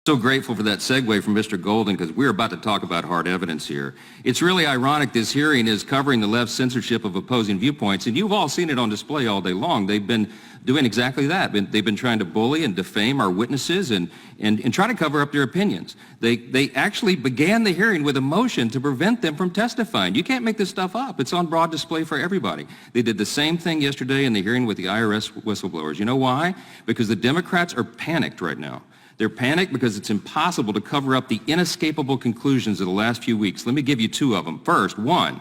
So grateful for that segue from Mr. Golden, because we're about to talk about hard evidence here. It's really ironic this hearing is covering the left's censorship of opposing viewpoints, and you've all seen it on display all day long. They've been doing exactly that. They've been trying to bully and defame our witnesses and try to cover up their opinions. They actually began the hearing with a motion to prevent them from testifying. You can't make this stuff up. It's on broad display for everybody. They did the same thing yesterday in the hearing with the IRS whistleblowers. You know why? Because the Democrats are panicked right now. They're panicked because it's impossible to cover up the inescapable conclusions of the last few weeks. Let me give you two of them. First, one,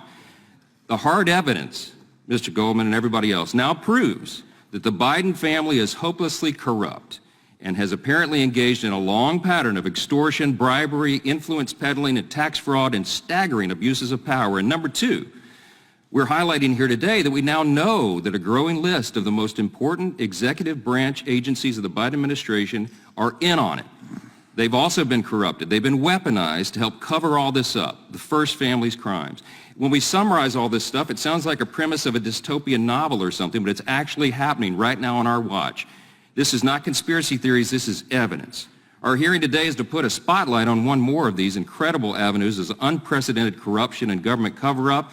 the hard evidence, Mr. Goldman and everybody else, now proves that the Biden family is hopelessly corrupt and has apparently engaged in a long pattern of extortion, bribery, influence peddling, and tax fraud and staggering abuses of power. And number two, we're highlighting here today that we now know that a growing list of the most important executive branch agencies of the Biden administration are in on it. They've also been corrupted. They've been weaponized to help cover all this up, the first family's crimes. When we summarize all this stuff, it sounds like a premise of a dystopian novel or something, but it's actually happening right now on our watch. This is not conspiracy theories, this is evidence. Our hearing today is to put a spotlight on one more of these incredible avenues of unprecedented corruption and government cover-up.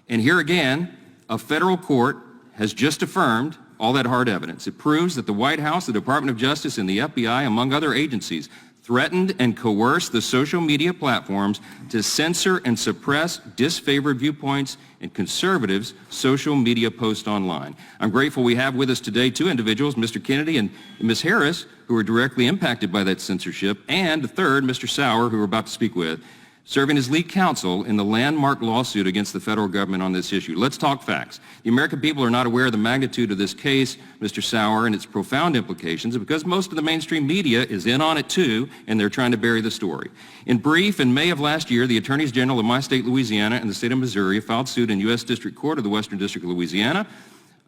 And here again, a federal court has just affirmed all that hard evidence. It proves that the White House, the Department of Justice, and the FBI, among other agencies, threatened and coerced the social media platforms to censor and suppress disfavored viewpoints and conservatives' social media posts online. I'm grateful we have with us today two individuals, Mr. Kennedy and Ms. Harris, who are directly impacted by that censorship, and the third, Mr. Sauer, who we're about to speak with, serving as lead counsel in the landmark lawsuit against the federal government on this issue. Let's talk facts. The American people are not aware of the magnitude of this case, Mr. Sauer, and its profound implications because most of the mainstream media is in on it too, and they're trying to bury the story. In brief, in May of last year, the attorneys general of my state, Louisiana, and the state of Missouri filed suit in U.S. District Court of the Western District of Louisiana.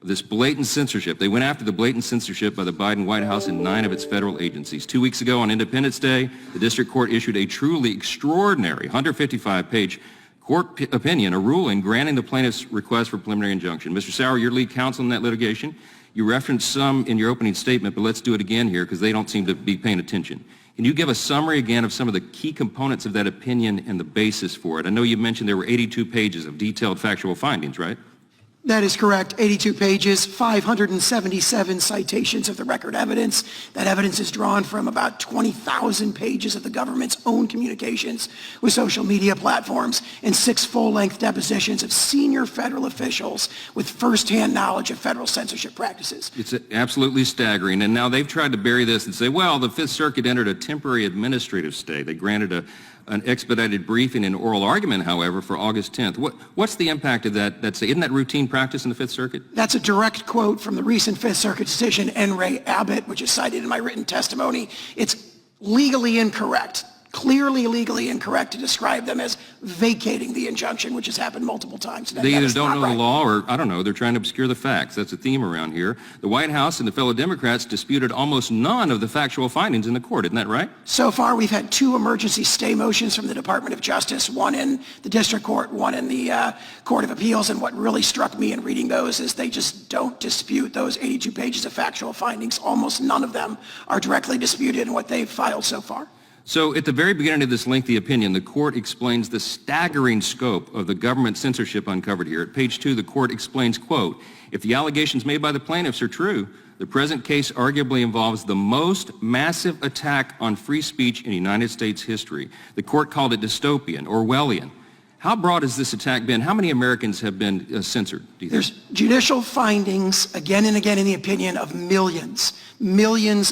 This blatant censorship. They went after the blatant censorship by the Biden White House in 9 of its federal agencies. 2 weeks ago on Independence Day, the district court issued a truly extraordinary 155-page court opinion, a ruling granting the plaintiff's request for preliminary injunction. Mr. Sauer, you're lead counsel in that litigation. You referenced some in your opening statement, but let's do it again here because they don't seem to be paying attention. Can you give a summary again of some of the key components of that opinion and the basis for it? I know you mentioned there were 82 pages of detailed factual findings, right? That is correct. 82 pages, 577 citations of the record evidence. That evidence is drawn from about 20,000 pages of the government's own communications with social media platforms and 6 full-length depositions of senior federal officials with firsthand knowledge of federal censorship practices. It's absolutely staggering. And now they've tried to bury this and say, well, the Fifth Circuit entered a temporary administrative stay. They granted an expedited briefing and oral argument, however, for August 10th. What's the impact of that? Isn't that routine practice in the Fifth Circuit? That's a direct quote from the recent Fifth Circuit decision, N. Ray Abbott, which is cited in my written testimony. It's legally incorrect, clearly legally incorrect to describe them as vacating the injunction, which has happened multiple times. They either don't know the law or, I don't know, they're trying to obscure the facts. That's a theme around here. The White House and the fellow Democrats disputed almost none of the factual findings in the court. Isn't that right? So far, we've had 2 emergency stay motions from the Department of Justice, one in the district court, one in the Court of Appeals. And what really struck me in reading those is they just don't dispute those 82 pages of factual findings. Almost none of them are directly disputed in what they've filed so far. So at the very beginning of this lengthy opinion, the court explains the staggering scope of the government censorship uncovered here. At page 2, the court explains, quote, if the allegations made by the plaintiffs are true, the present case arguably involves the most massive attack on free speech in United States history. The court called it dystopian, Orwellian. How broad has this attack been? How many Americans have been censored, do you think? There's judicial findings again and again in the opinion of millions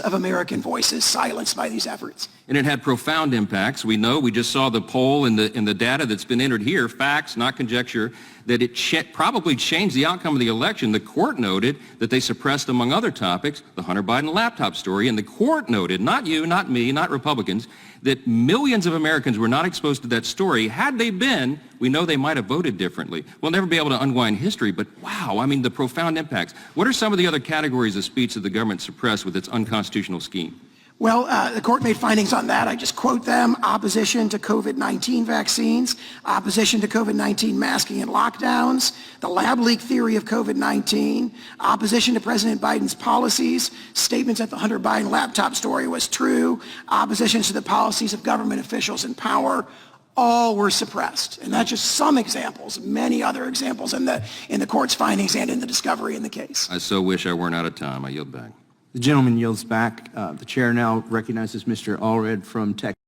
of American voices silenced by these efforts. And it had profound impacts. We know, we just saw the poll and the data that's been entered here, facts, not conjecture, that it probably changed the outcome of the election. The court noted that they suppressed, among other topics, the Hunter Biden laptop story. And the court noted, not you, not me, not Republicans, that millions of Americans were not exposed to that story. Had they been, we know they might have voted differently. We'll never be able to unwind history, but wow, I mean, the profound impacts. What are some of the other categories of speech that the government suppressed with its unconstitutional scheme? Well, the court made findings on that. I just quote them: opposition to COVID-19 vaccines, opposition to COVID-19 masking and lockdowns, the lab leak theory of COVID-19, opposition to President Biden's policies, statements that the Hunter Biden laptop story was true, opposition to the policies of government officials in power. All were suppressed. And that's just some examples, many other examples in the court's findings and in the discovery in the case. I so wish I weren't out of time. I yield back. The gentleman yields back. The chair now recognizes Mr. Allred from Texas.